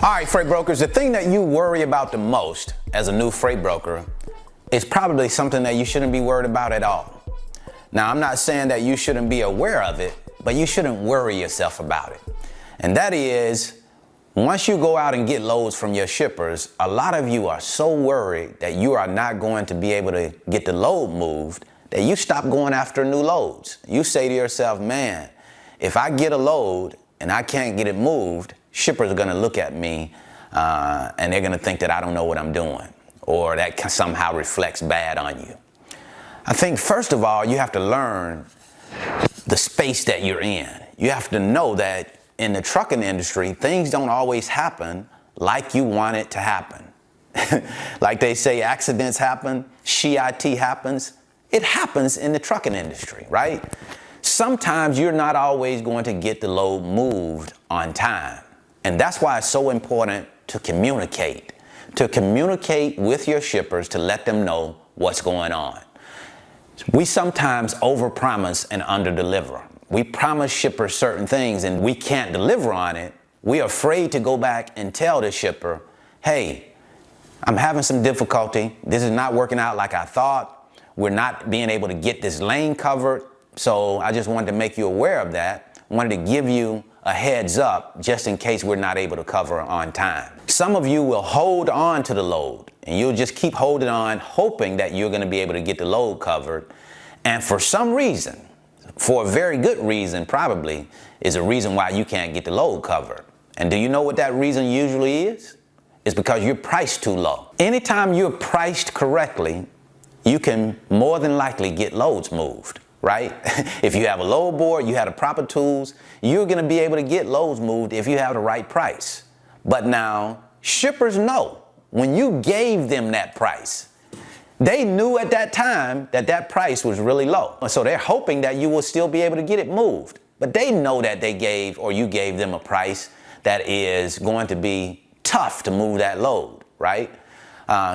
All right, freight brokers, the thing that you worry about the most as a new freight broker is probably something that you shouldn't be worried about at all. Now, I'm not saying that you shouldn't be aware of it, but you shouldn't worry yourself about it. And that is, once you go out and get loads from your shippers, a lot of you are so worried that you are not going to be able to get the load moved that you stop going after new loads. You say to yourself, man, if I get a load and I can't get it moved, shippers are going to look at me and they're going to think that I don't know what I'm doing, or that somehow reflects bad on you. I think first of all, you have to learn the space that you're in. You have to know that in the trucking industry, things don't always happen like you want it to happen. Like they say, accidents happen, shit happens. It happens in the trucking industry, right? Sometimes you're not always going to get the load moved on time. And that's why it's so important to communicate with your shippers to let them know what's going on. We sometimes overpromise and underdeliver. We promise shippers certain things and we can't deliver on it. We're afraid to go back and tell the shipper, hey, I'm having some difficulty. This is not working out like I thought. We're not being able to get this lane covered. So I just wanted to make you aware of that. I wanted to give you a heads up just in case we're not able to cover on time. Some of you will hold on to the load and you'll just keep holding on, hoping that you're going to be able to get the load covered. And for some reason, for a very good reason probably, is a reason why you can't get the load covered. And do you know what that reason usually is? It's because you're priced too low. Anytime you're priced correctly, you can more than likely get loads moved, right? If you have a load board, you have the proper tools, you're going to be able to get loads moved if you have the right price. But now, shippers know when you gave them that price, they knew at that time that that price was really low. So they're hoping that you will still be able to get it moved. But they know that they gave, or you gave them a price that is going to be tough to move that load, right?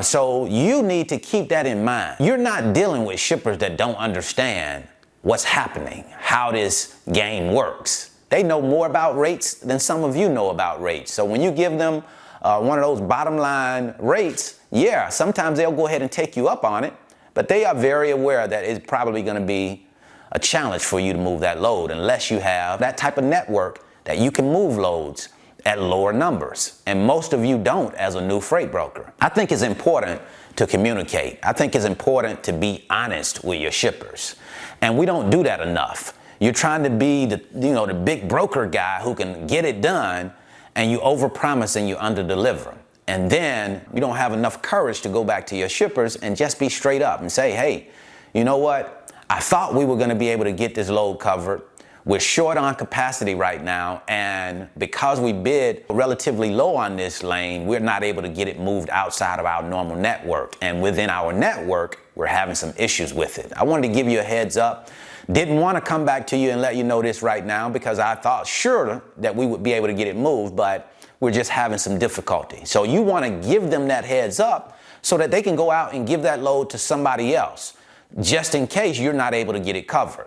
So you need to keep that in mind. You're not dealing with shippers that don't understand what's happening, how this game works. They know more about rates than some of you know about rates. So when you give them one of those bottom line rates, yeah, sometimes they'll go ahead and take you up on it, but they are very aware that it's probably going to be a challenge for you to move that load unless you have that type of network that you can move loads at lower numbers. And most of you don't as a new freight broker. I think it's important to communicate. I think it's important to be honest with your shippers. And we don't do that enough. You're trying to be the big broker guy who can get it done, and you overpromise and you underdeliver. And then you don't have enough courage to go back to your shippers and just be straight up and say, hey, you know what? I thought we were going to be able to get this load covered. We're short on capacity right now, and because we bid relatively low on this lane, we're not able to get it moved outside of our normal network. And within our network, we're having some issues with it. I wanted to give you a heads up. Didn't want to come back to you and let you know this right now because I thought sure that we would be able to get it moved, but we're just having some difficulty. So you want to give them that heads up so that they can go out and give that load to somebody else, just in case you're not able to get it covered.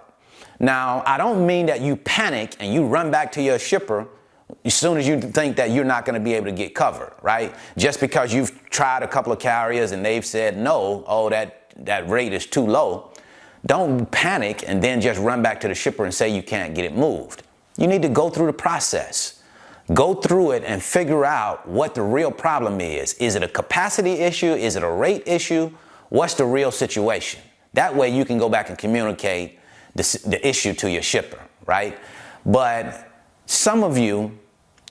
Now, I don't mean that you panic and you run back to your shipper as soon as you think that you're not going to be able to get covered, right? Just because you've tried a couple of carriers and they've said no, oh, that rate is too low. Don't panic and then just run back to the shipper and say you can't get it moved. You need to go through the process. Go through it and figure out what the real problem is. Is it a capacity issue? Is it a rate issue? What's the real situation? That way you can go back and communicate the issue to your shipper, right? But some of you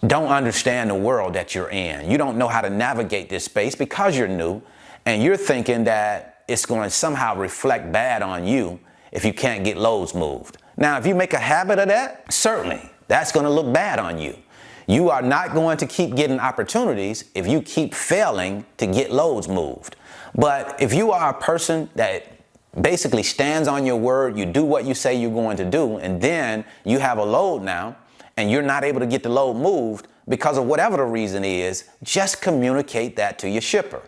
don't understand the world that you're in. You don't know how to navigate this space because you're new, and you're thinking that it's going to somehow reflect bad on you if you can't get loads moved. Now, if you make a habit of that, certainly that's going to look bad on you. You are not going to keep getting opportunities if you keep failing to get loads moved. But if you are a person that basically stands on your word, you do what you say you're going to do, and then you have a load now and you're not able to get the load moved because of whatever the reason is, just communicate that to your shipper.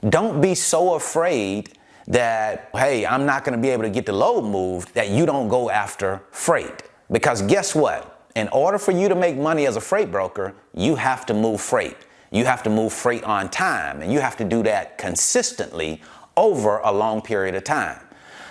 Don't be so afraid that, hey, I'm not going to be able to get the load moved, that you don't go after freight. Because guess what? In order for you to make money as a freight broker, you have to move freight. You have to move freight on time, and you have to do that consistently over a long period of time.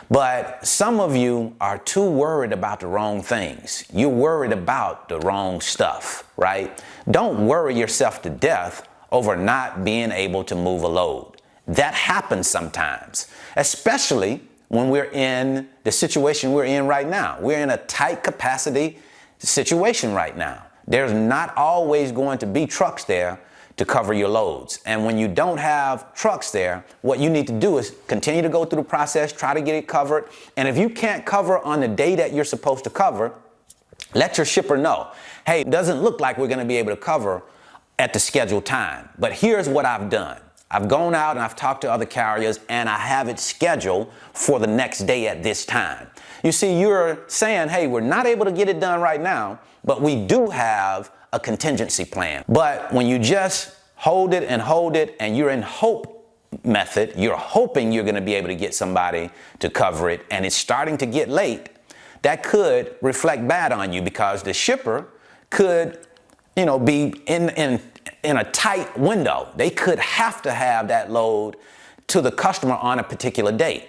But some of you are too worried about the wrong things. You're worried about the wrong stuff, right? Don't worry yourself to death over not being able to move a load. That happens sometimes, especially when we're in the situation we're in right now. We're in a tight capacity situation right now. There's not always going to be trucks there to cover your loads. And when you don't have trucks there, what you need to do is continue to go through the process, try to get it covered. And if you can't cover on the day that you're supposed to cover, let your shipper know, hey, it doesn't look like we're going to be able to cover at the scheduled time. But here's what I've done. I've gone out and I've talked to other carriers, and I have it scheduled for the next day at this time. You see, you're saying, hey, we're not able to get it done right now, but we do have a contingency plan. But when you just hold it and you're in hope method, you're hoping you're going to be able to get somebody to cover it, and it's starting to get late, that could reflect bad on you, because the shipper could, be in a tight window. They could have to have that load to the customer on a particular date.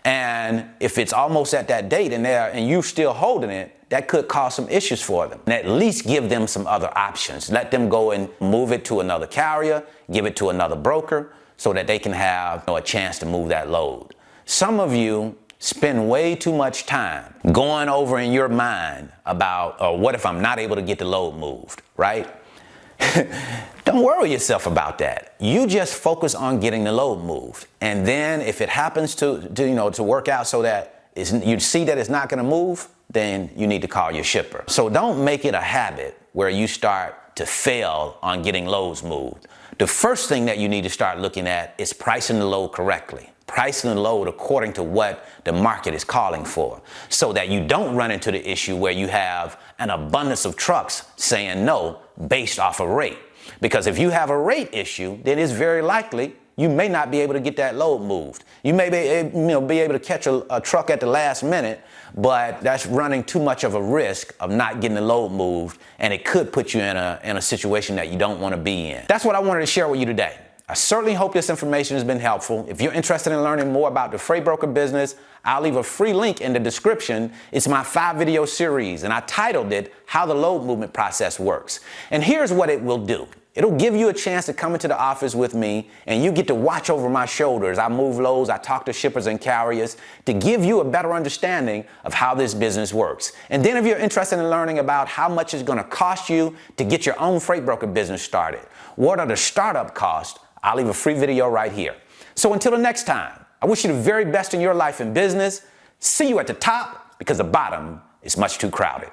And if it's almost at that date and you're still holding it, that could cause some issues for them. And at least give them some other options. Let them go and move it to another carrier, give it to another broker, so that they can have a chance to move that load. Some of you spend way too much time going over in your mind about, what if I'm not able to get the load moved, right? Don't worry yourself about that. You just focus on getting the load moved. And then if it happens to work out so that you see that it's not going to move, then you need to call your shipper. So don't make it a habit where you start to fail on getting loads moved. The first thing that you need to start looking at is pricing the load correctly. Pricing the load according to what the market is calling for, so that you don't run into the issue where you have an abundance of trucks saying no based off of rate. Because if you have a rate issue, then it's very likely you may not be able to get that load moved. You may be able to catch a truck at the last minute, but that's running too much of a risk of not getting the load moved, and it could put you in a situation that you don't want to be in. That's what I wanted to share with you today. I certainly hope this information has been helpful. If you're interested in learning more about the freight broker business, I'll leave a free link in the description. It's my 5-video series, and I titled it, How the Load Movement Process Works. And here's what it will do. It'll give you a chance to come into the office with me, and you get to watch over my shoulders. I move loads, I talk to shippers and carriers to give you a better understanding of how this business works. And then if you're interested in learning about how much it's going to cost you to get your own freight broker business started, what are the startup costs, I'll leave a free video right here. So until the next time, I wish you the very best in your life and business. See you at the top, because the bottom is much too crowded.